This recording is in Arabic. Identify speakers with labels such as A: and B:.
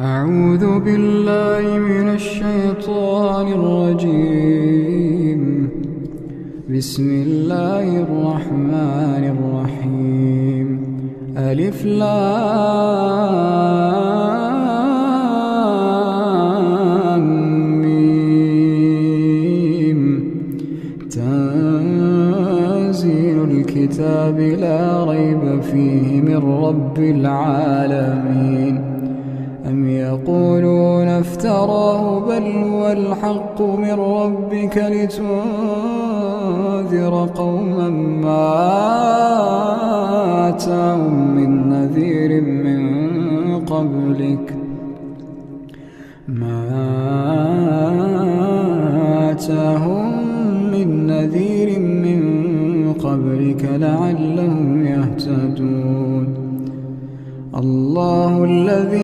A: أعوذ بالله من الشيطان الرجيم. بسم الله الرحمن الرحيم. ألف لام ميم. تنزيل الكتاب لا ريب فيه من رب العالمين. أم يقولون افتراه بل هو الحق من ربك لتنذر قوما ما آتاهم من نذير من قبلك لعلهم يهتدون. الله الذي